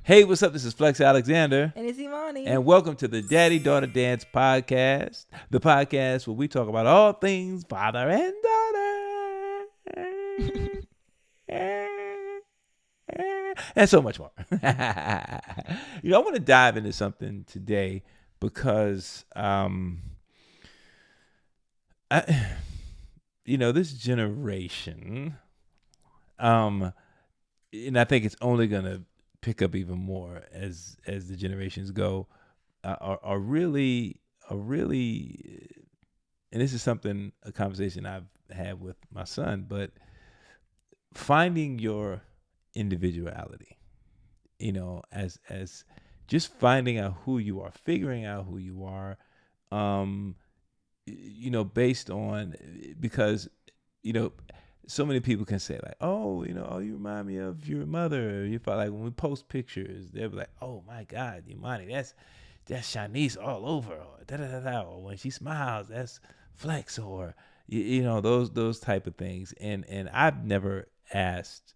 Hey, what's up? This is Flex Alexander. And it's Imani. And welcome to the Daddy Daughter Dance Podcast, the podcast where we talk about all things father and daughter. And so much more. I want to dive into something today because, this generation, and I think it's only going to pick up even more as the generations go, are really, and this is a conversation I've had with my son, but finding your individuality, as just finding out who you are, figuring out who you are, based on, because, so many people can say like, oh, you remind me of your mother. Or you felt like when we post pictures, they'll be like, oh my God, Imani, that's Shanice all over, or da da da da. Or when she smiles, that's Flex, or those type of things. And I've never asked,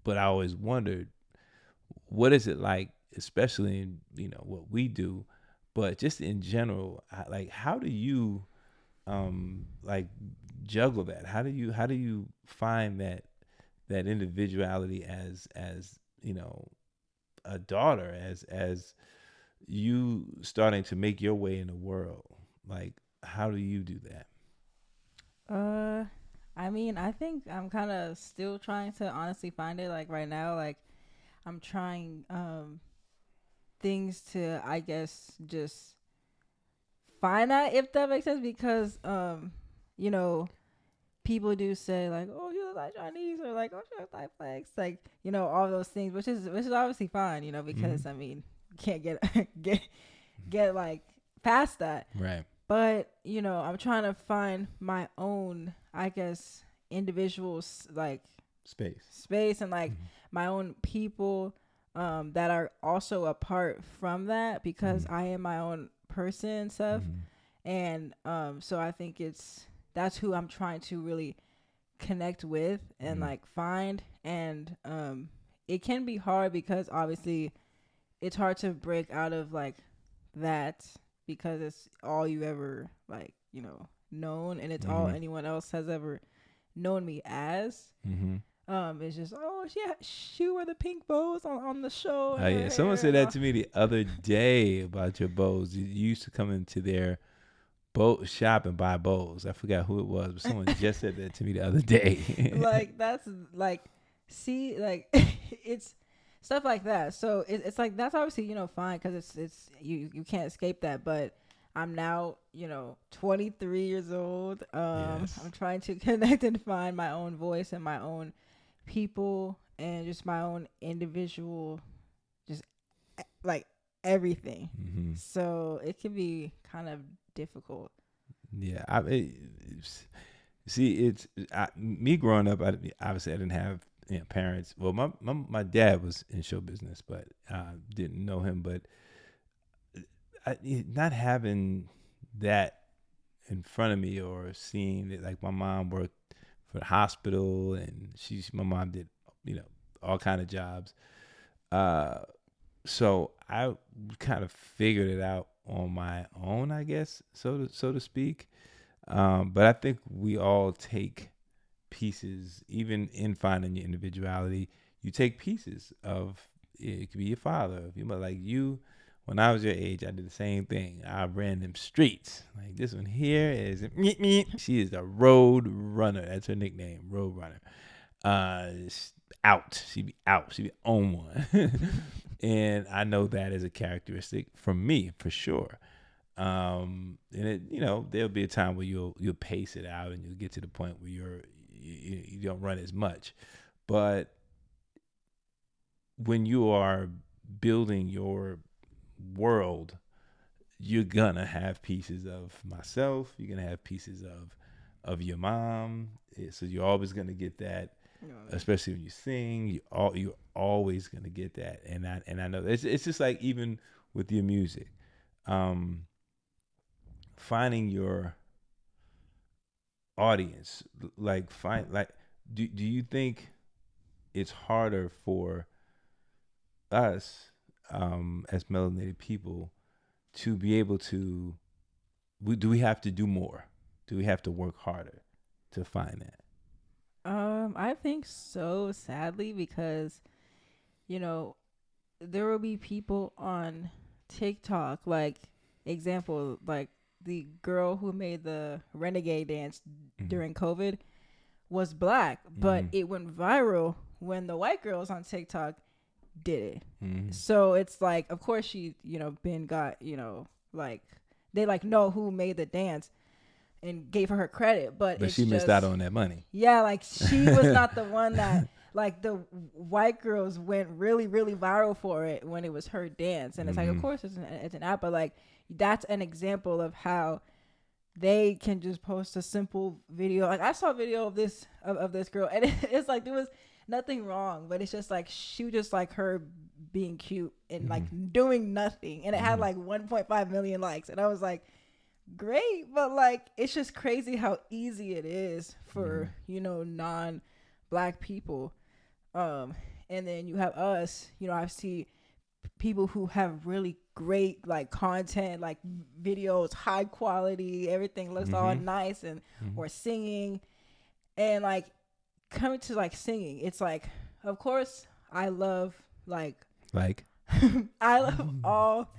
but I always wondered, what is it like, especially in what we do, but just in general, like how do you juggle that? How do you find that individuality as a daughter, as you starting to make your way in the world? Like, how do you do that? I think I'm kind of still trying to honestly find it. Like right now, like I'm trying things to, I guess, just find that, if that makes sense, because people do say like, oh, you look like Chinese, or like, oh, you look like Flex, like all those things, which is obviously fine, because I mean, you can't get like past that, Right. but I'm trying to find my own, I guess, individual like space and like my own people that are also apart from that, because I am my own person and stuff. And so I think that's who I'm trying to really connect with and like find. And it can be hard because obviously it's hard to break out of like that, because it's all you ever like known, and it's all anyone else has ever known me as. It's just, oh yeah, she wore the pink bows on the show. Oh yeah, someone said that to me the other day about your bows. You used to come into their boat shop and buy bows. I forgot who it was, but someone just said that to me the other day. Like that's like, see, like it's stuff like that. So it's like, that's obviously fine, because it's you can't escape that. But I'm now 23 years old. Yes. I'm trying to connect and find my own voice and my own people and just my own individual, just like everything. So it can be kind of difficult. Yeah, me growing up. Obviously, I didn't have parents. Well, my dad was in show business, but didn't know him. But not having that in front of me, or seeing it, like my mom worked for the hospital, and my mom did all kind of jobs. So I kind of figured it out on my own, I guess, so to speak. But I think we all take pieces, even in finding your individuality. You take pieces of it. Could be your father, if you like you. When I was your age, I did the same thing. I ran them streets. Like, this one here is she is the road runner. That's her nickname, road runner. Out. She be out. She be on one. And I know that is a characteristic from me, for sure. And it, there'll be a time where you'll pace it out, and you'll get to the point where you don't run as much. But when you are building your world, you're gonna have pieces of myself. You're gonna have pieces of your mom. So you're always gonna get that. Especially when you sing, you're always gonna get that, and I know it's just like, even with your music, finding your audience, do you think it's harder for us as melanated people to be able to, do we have to do more? Do we have to work harder to find that? I think so, sadly, because, there will be people on TikTok, like, example, like the girl who made the renegade dance during COVID was black, but it went viral when the white girls on TikTok did it. So it's like, of course she, Ben got, like, they like know who made the dance and gave her credit, but she missed out on that money. Yeah, like she was not the one that, like, the white girls went really, really viral for it when it was her dance. And it's like, of course it's an app, but like, that's an example of how they can just post a simple video. Like, I saw a video of this girl, and it's like there was nothing wrong, but it's just like she was just like her being cute and like doing nothing, and it had like 1.5 million likes, and I was like, great, but like it's just crazy how easy it is for non-black people. And then you have us, I see people who have really great like content, like videos, high quality, everything looks all nice, and or singing, and like coming to like singing, it's like, of course I love like I love all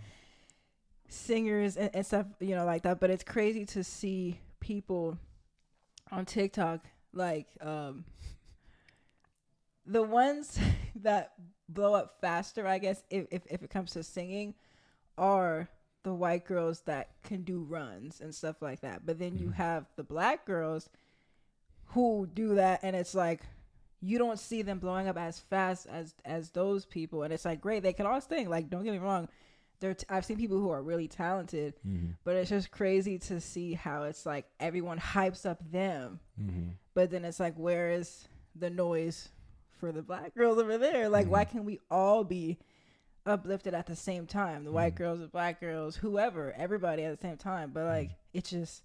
singers and stuff, like that, but it's crazy to see people on TikTok, like the ones that blow up faster, I guess, if it comes to singing, are the white girls that can do runs and stuff like that. But then you have the black girls who do that, and it's like you don't see them blowing up as fast as those people. And it's like, great, they can all sing, like, don't get me wrong, I've seen people who are really talented, but it's just crazy to see how it's like everyone hypes up them, but then it's like, where is the noise for the black girls over there? Like, why can't we all be uplifted at the same time? The white girls, the black girls, whoever, everybody at the same time. But like, it's just,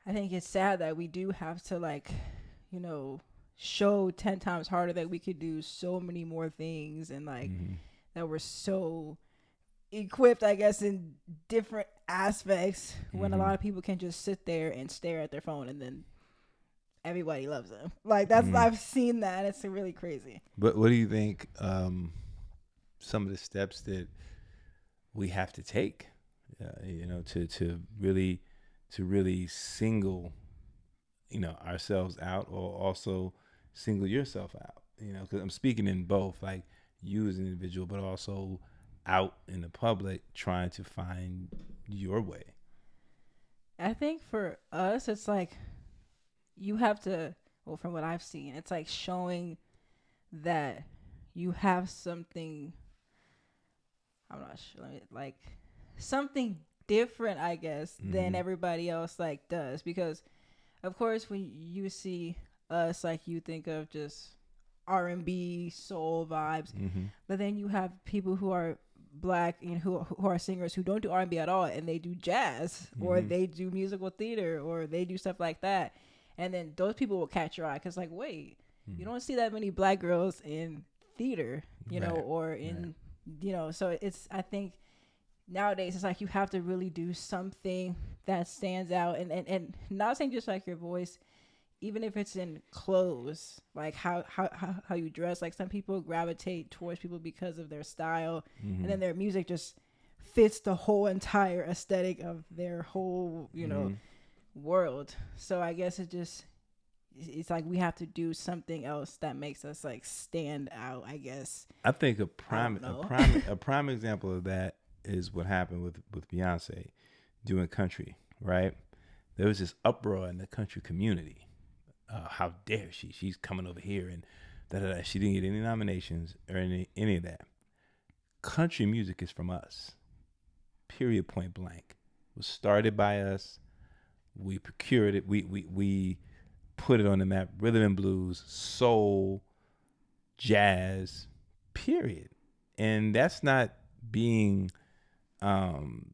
I think it's sad that we do have to, like, show 10 times harder that we could do so many more things, and like that we're so equipped, I guess, in different aspects, when a lot of people can just sit there and stare at their phone, and then everybody loves them. Like, that's I've seen that. It's really crazy. But what do you think some of the steps that we have to take to really single ourselves out, or also single yourself out, because I'm speaking in both, like you as an individual, but also out in the public trying to find your way? I think for us, it's like you have to, well, from what I've seen, it's like showing that you have something, I'm not sure, like something different, I guess, than everybody else like does. Because of course, when you see us, like, you think of just R&B, soul vibes, but then you have people who are black and who are singers who don't do R&B at all, and they do jazz, or they do musical theater, or they do stuff like that, and then those people will catch your eye, because like, wait, you don't see that many black girls in theater, or in so it's, I think nowadays it's like you have to really do something that stands out, and not saying just like your voice, even if it's in clothes, like how you dress. Like, some people gravitate towards people because of their style, and then their music just fits the whole entire aesthetic of their whole, world. So I guess it's like we have to do something else that makes us like stand out, I guess. I think a prime example of that is what happened with Beyonce doing country, right? There was this uproar in the country community. How dare she? She's coming over here, and da-da-da. She didn't get any nominations or any of that. Country music is from us. Period, point blank. It was started by us. We procured it. We put it on the map. Rhythm and blues, soul, jazz, period. And that's not being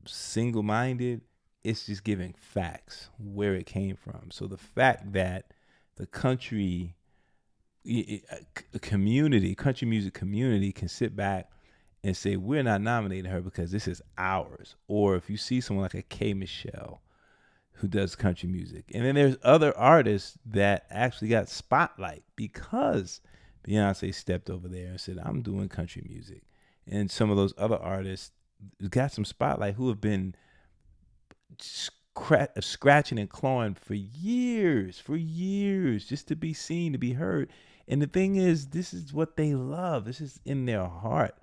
single-minded. It's just giving facts where it came from. So the fact that the country community, country music community, can sit back and say, we're not nominating her because this is ours. Or if you see someone like a K. Michelle who does country music. And then there's other artists that actually got spotlight because Beyonce stepped over there and said, I'm doing country music. And some of those other artists got some spotlight who have been scratching and clawing for years, just to be seen, to be heard. And the thing is, this is what they love. This is in their heart.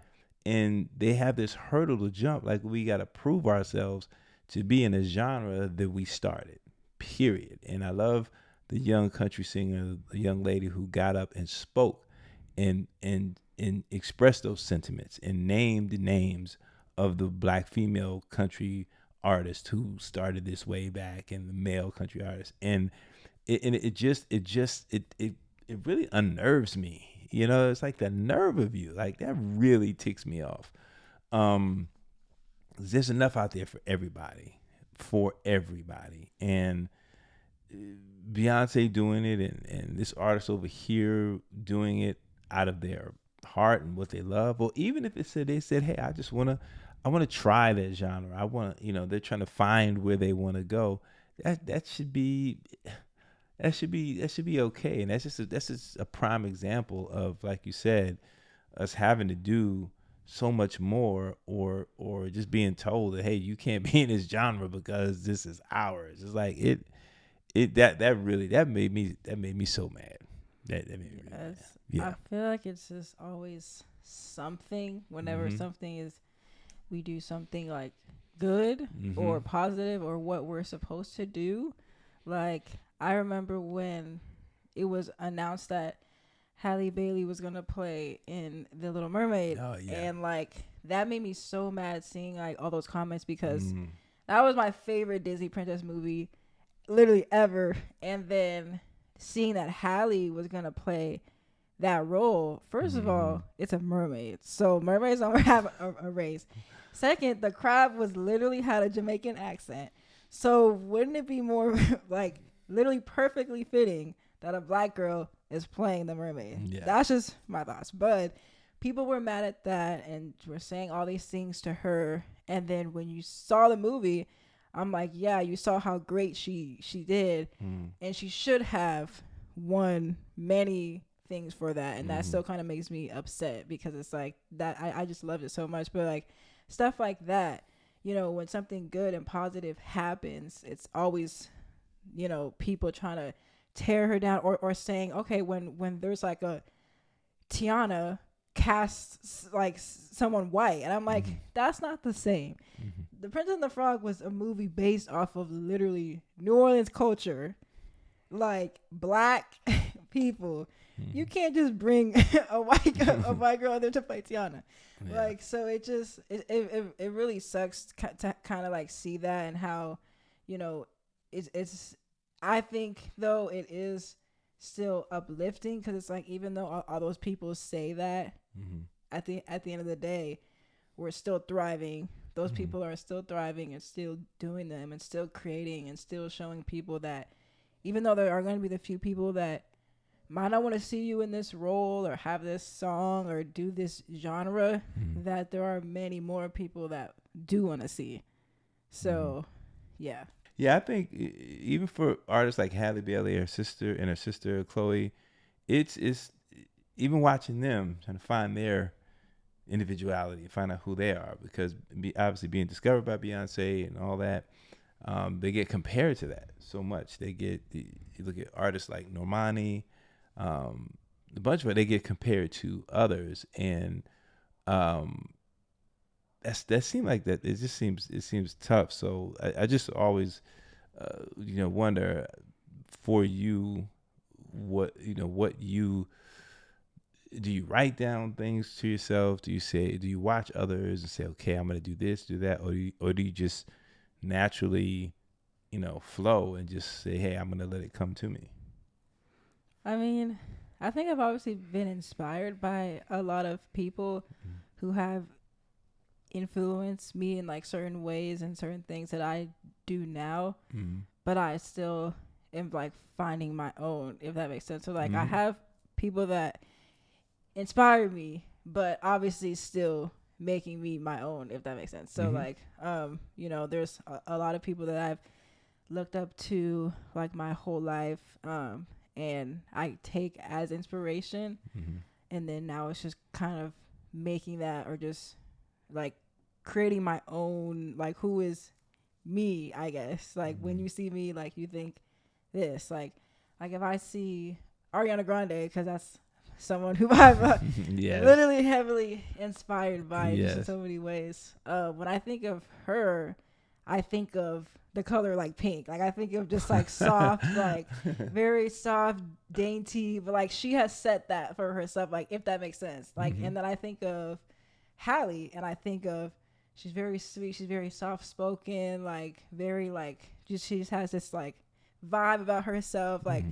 And they have this hurdle to jump. Like, we got to prove ourselves to be in a genre that we started, period. And I love the young country singer, the young lady who got up and spoke and expressed those sentiments and named the names of the Black female country artists who started this way back, and the male country artists. And it really unnerves me. You know, it's like the nerve of you. Like, that really ticks me off. There's enough out there for everybody. And Beyonce doing it, and this artist over here doing it out of their heart and what they love. Or even if they said, hey, I want to try that genre. I want to, they're trying to find where they want to go. That should be okay. And that's just a prime example of, like you said, us having to do so much more, or just being told that, hey, you can't be in this genre because this is ours. It's like that made me so mad. That made me really mad. Yeah. I feel like it's just always something whenever something is, we do something like good or positive or what we're supposed to do. Like, I remember when it was announced that Halle Bailey was going to play in The Little Mermaid. Oh, yeah. And like, that made me so mad seeing like all those comments, because that was my favorite Disney princess movie literally ever. And then seeing that Halle was going to play that role, first of all, it's a mermaid, so mermaids don't have a race. Second, the crab was literally had a Jamaican accent, so wouldn't it be more like literally perfectly fitting that a Black girl is playing the mermaid? Yeah. That's just my thoughts. But people were mad at that and were saying all these things to her, and then when you saw the movie, I'm like, yeah, you saw how great she did, and she should have won many things for that, and that still kind of makes me upset, because it's like that I just loved it so much. But like stuff like that, when something good and positive happens, it's always people trying to tear her down, or saying, okay, when there's like a Tiana casts like someone white, and I'm like, that's not the same. The Princess and the Frog was a movie based off of literally New Orleans culture, like Black people. You can't just bring a white girl there to play Tiana. Yeah. Like, so it really sucks to kind of like see that, and how, it's I think though it is still uplifting, because it's like, even though all those people say that, at the end of the day, we're still thriving. Those people are still thriving and still doing them and still creating and still showing people that, even though there are going to be the few people that might not want to see you in this role or have this song or do this genre, that there are many more people that do want to see. So, yeah. Yeah, I think even for artists like Halle Bailey, her sister Chloe, it's even watching them, trying to find their individuality, find out who they are, because obviously being discovered by Beyonce and all that, they get compared to that so much. You look at artists like Normani, a bunch of it, they get compared to others, and that seemed like that. It seems tough. So I just always wonder for you, what you do. You write down things to yourself? Do you watch others and say, okay, I'm gonna do this, do that, or do you just naturally flow and just say, hey, I'm gonna let it come to me? I mean, I think I've obviously been inspired by a lot of people who have influenced me in like certain ways and certain things that I do now, but I still am like finding my own, if that makes sense. So like I have people that inspire me, but obviously still making me my own, if that makes sense. So like, you know, there's a lot of people that I've looked up to like my whole life, and I take as inspiration, and then now it's just kind of making that, or just like creating my own, like who is me, I guess. Like when you see me, like you think this, like if I see Ariana Grande, because that's someone who I've literally heavily inspired by just in so many ways. When I think of her, I think of the color like pink. Like I think of just like soft, like very soft, dainty, but like she has set that for herself, like if that makes sense. Like and then I think of Hallie, and I think of she's very sweet, she's very soft spoken, like very like she just has this like vibe about herself. Like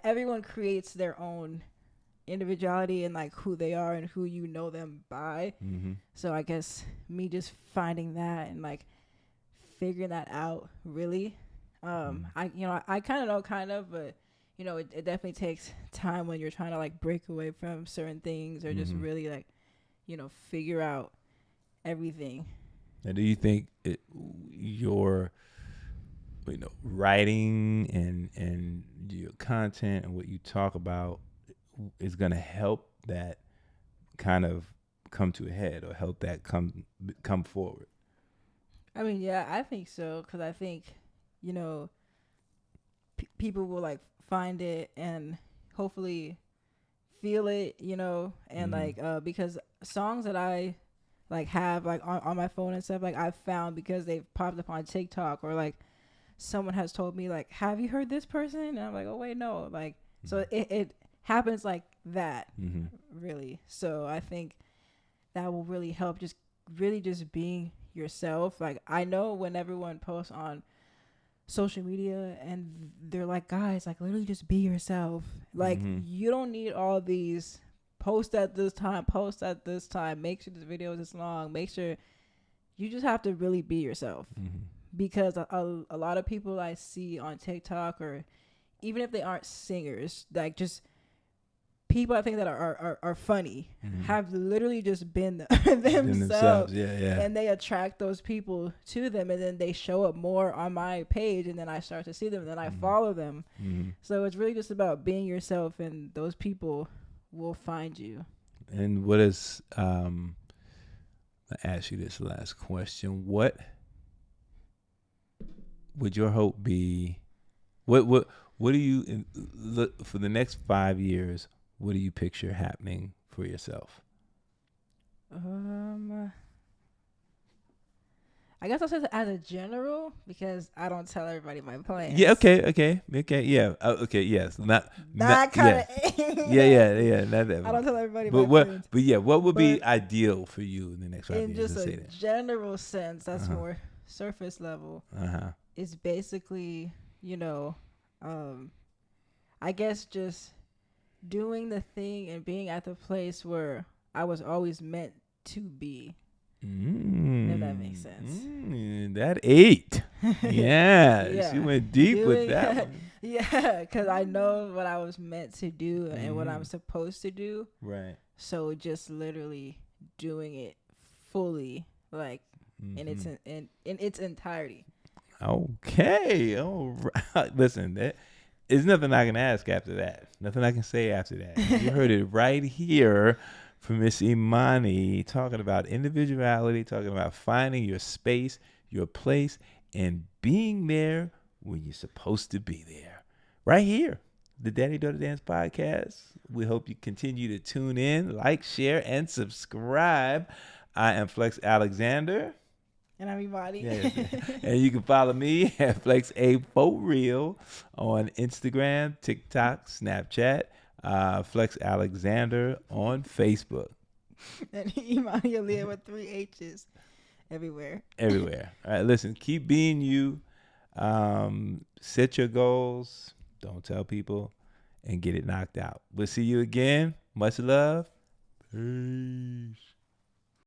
everyone creates their own individuality and like who they are and who you know them by. So I guess me just finding that and like figuring that out really, I kind of know, but you know it definitely takes time when you're trying to like break away from certain things, or just really like, you know, figure out everything. And do you think your, you know, writing and your content and what you talk about is going to help that kind of come to a head, or help that come forward? I mean, yeah, I think so, because I think, you know, people will like find it and hopefully feel it, you know, and like because songs that I like have like on my phone and stuff, like I've found because they've popped up on TikTok, or like someone has told me like, have you heard this person? And I'm like, oh wait, no. Like so it happens like that, really. So I think that will really help, just really just being yourself. Like I know when everyone posts on social media and they're like, guys, like literally just be yourself. Like you don't need all these post at this time, make sure this video is this long, make sure. You just have to really be yourself, because a lot of people I see on TikTok, or even if they aren't singers, like just people I think that are funny, have literally just been themselves. And they attract those people to them, and then they show up more on my page, and then I start to see them, and then I follow them. So it's really just about being yourself, and those people will find you. And what is I ask you this last question: what would your hope be? What do you look for the next 5 years? What do you picture happening for yourself? I guess I'll say as a general, because I don't tell everybody my plans. Yeah. Okay. Yeah. Okay. Yes. Not kind of. Yeah. Not that. I don't tell everybody my plans. But yeah, what would be ideal for you in the next 5 years? In just a general sense, that's more surface level. It's basically, you know, I guess just doing the thing and being at the place where I was always meant to be. If that makes sense. That ate. Yeah. She went deep with that one. Yeah, because I know what I was meant to do and what I'm supposed to do. Right. So just literally doing it fully, like in its entirety. Okay. All right. Listen, there's nothing I can ask after that. Nothing I can say after that. You heard it right here from Miss Imani, talking about individuality, talking about finding your space, your place, and being there when you're supposed to be there. Right here, the Daddy Daughter Dance Podcast. We hope you continue to tune in, like, share, and subscribe. I am Flex Alexander. And I'm Imani. And you can follow me at FlexA4Real on Instagram, TikTok, Snapchat, Flex Alexander on Facebook. And Imani Aaliyah with 3 H's everywhere. All right, listen, keep being you. Set your goals. Don't tell people. And get it knocked out. We'll see you again. Much love. Peace.